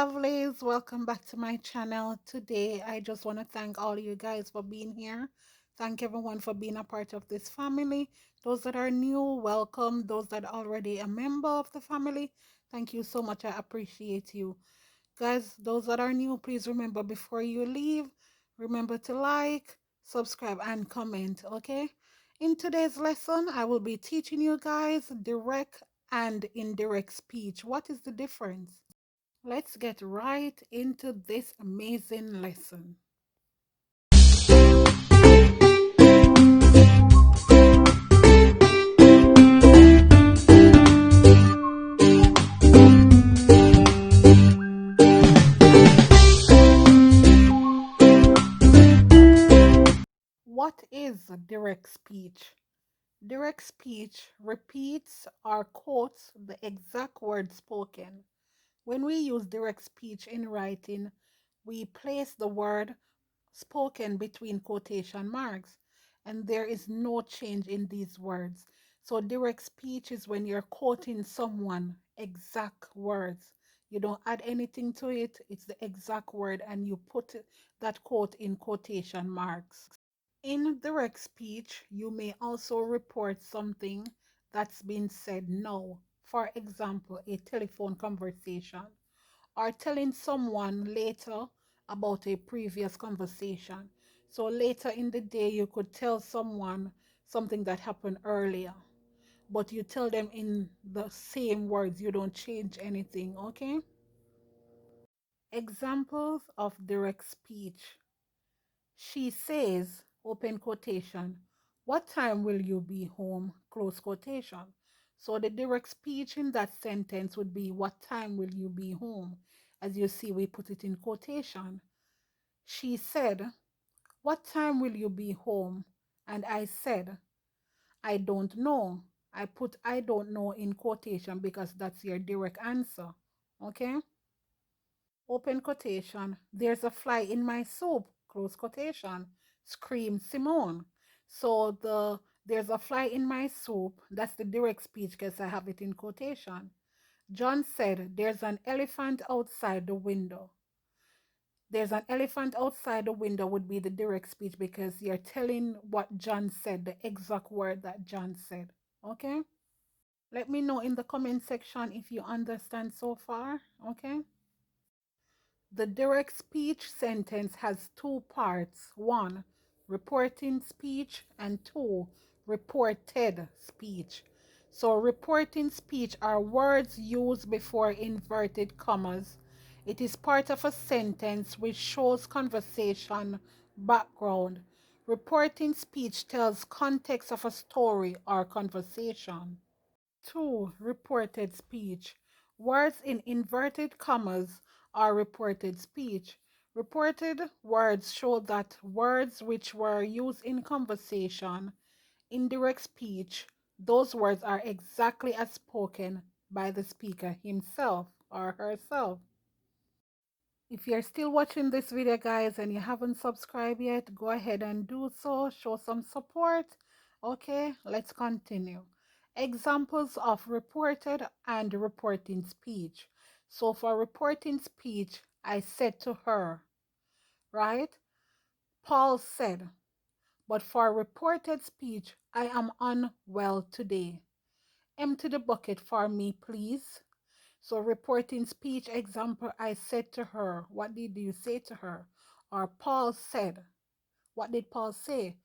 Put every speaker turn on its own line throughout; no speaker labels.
lovelies, welcome back to my channel. Today I just want to thank all you guys for being here. Thank everyone for being a part of this family. Those that are new, welcome. Those that are already a member of the family, thank you so much. I appreciate you guys. Those that are new, please remember, before you leave, remember to like, subscribe and comment. Okay, in today's lesson I will be teaching you guys direct and indirect speech. What is the difference? Let's get right into this amazing lesson. What is direct speech? Direct speech repeats or quotes the exact word spoken. When we use direct speech in writing, we place the word spoken between quotation marks, and there is no change in these words. So, direct speech is when you're quoting someone exact words. You don't add anything to it, it's the exact word, and you put that quote in quotation marks. In direct speech, you may also report something that's been said now. For example, a telephone conversation, or telling someone later about a previous conversation. So later in the day, you could tell someone something that happened earlier, but you tell them in the same words, you don't change anything, okay? Examples of direct speech. She says, open quotation, what time will you be home? Close quotation. So the direct speech in that sentence would be, what time will you be home? As you see, we put it in quotation. She said, what time will you be home? And I said, I don't know. I put I don't know in quotation because that's your direct answer. Okay? Open quotation. There's a fly in my soup. Close quotation. Screamed Simone. So there's a fly in my soup. That's the direct speech because I have it in quotation. John said, there's an elephant outside the window. There's an elephant outside the window would be the direct speech because you're telling what John said, the exact word that John said. Okay? Let me know in the comment section if you understand so far. Okay? The direct speech sentence has two parts. One, reporting speech, and two, reported speech. So reporting speech are words used before inverted commas. It is part of a sentence which shows conversation background. Reporting speech tells context of a story or conversation. 2. Reported speech. Words in inverted commas are reported speech. Reported words show that words which were used in conversation, indirect speech, those words are exactly as spoken by the speaker himself or herself. If you're still watching this video, guys, and you haven't subscribed yet, go ahead and do so. Show some support. Okay, let's continue. Examples of reported and reporting speech. So for reporting speech, I said to her, right? Paul said, but for reported speech, I am unwell today. Empty the bucket for me, please. So reporting speech example, I said to her. What did you say to her? Or Paul said. What did Paul say?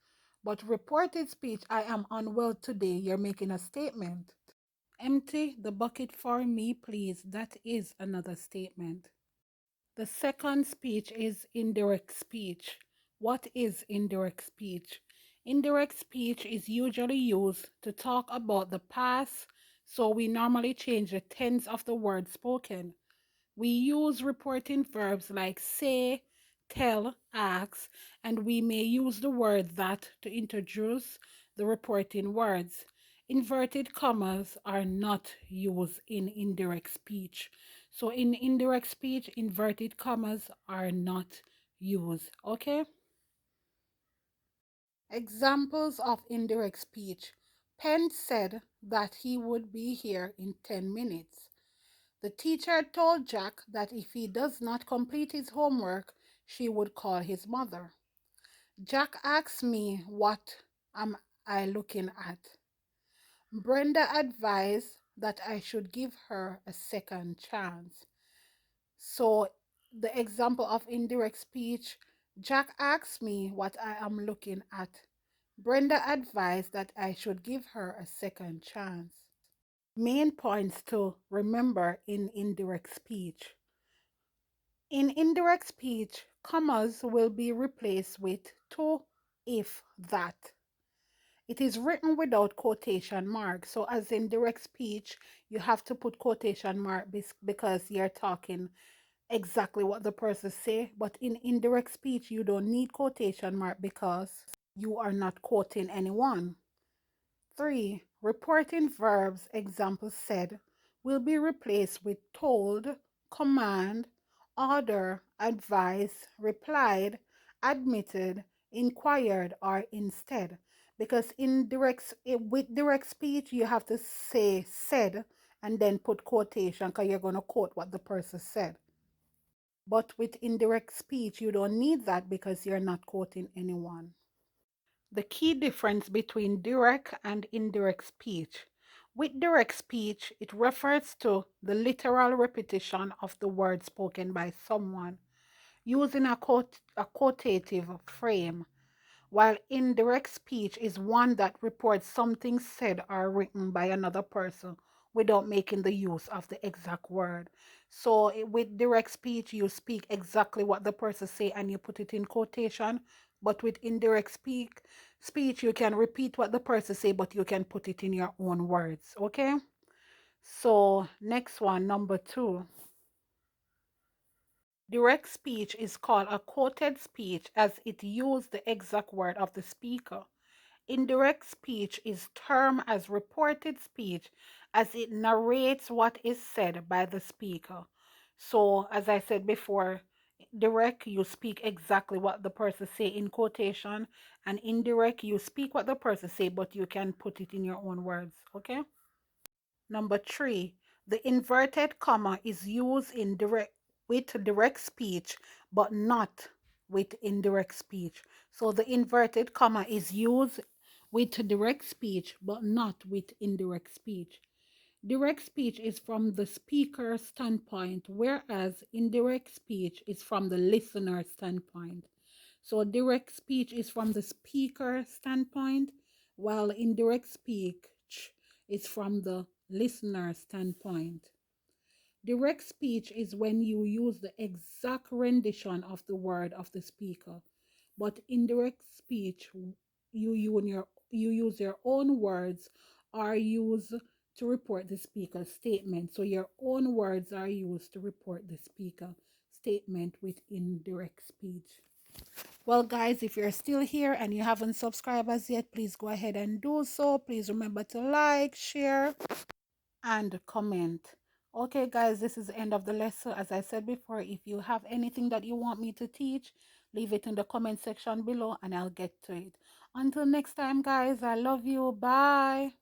But reported speech, I am unwell today. You're making a statement. Empty the bucket for me, please. That is another statement. The second speech is indirect speech. What is indirect speech? Indirect speech is usually used to talk about the past, so we normally change the tense of the word spoken. We use reporting verbs like say, tell, ask, and we may use the word that to introduce the reporting words. Inverted commas are not used in indirect speech. So in indirect speech, inverted commas are not used. Okay? Examples of indirect speech. Penn said that he would be here in 10 minutes. The teacher told Jack that if he does not complete his homework, she would call his mother. Jack asked me, what am I looking at? Brenda advised that I should give her a second chance. So, the example of indirect speech, Jack asked me what I am looking at. Brenda advised that I should give her a second chance. Main points to remember in indirect speech. In indirect speech, commas will be replaced with to, if, that. It is written without quotation marks. So as in direct speech, you have to put quotation mark because you're talking exactly what the person say. But in indirect speech, you don't need quotation mark because you are not quoting anyone. 3. Reporting verbs, example said, will be replaced with told, command, order, advised, replied, admitted, inquired, or instead. Because with direct speech, you have to say said and then put quotation because you're going to quote what the person said. But with indirect speech, you don't need that because you're not quoting anyone. The key difference between direct and indirect speech. With direct speech, it refers to the literal repetition of the word spoken by someone using a quotative frame, while indirect speech is one that reports something said or written by another person without making the use of the exact word. So with direct speech, you speak exactly what the person say and you put it in quotation. But with indirect speech, you can repeat what the person say, but you can put it in your own words. Okay. So next one, number 2. Direct speech is called a quoted speech as it uses the exact word of the speaker. Indirect speech is termed as reported speech as it narrates what is said by the speaker. So, as I said before, direct, you speak exactly what the person say in quotation, and indirect, you speak what the person say, but you can put it in your own words. Okay? Number 3, the inverted comma is used with direct speech, but not with indirect speech. So the inverted comma is used with direct speech, but not with indirect speech. Direct speech is from the speaker's standpoint, whereas indirect speech is from the listener's standpoint. So direct speech is from the speaker standpoint, while indirect speech is from the listener standpoint. Direct speech is when you use the exact rendition of the word of the speaker, but indirect speech, you use your own words or use to report the speaker's statement. So your own words are used to report the speaker statement with indirect speech. Well, guys, if you're still here and you haven't subscribed as yet, please go ahead and do so. Please remember to like, share, and comment. Okay, guys, this is the end of the lesson. As I said before, if you have anything that you want me to teach, leave it in the comment section below and I'll get to it. Until next time, guys, I love you. Bye.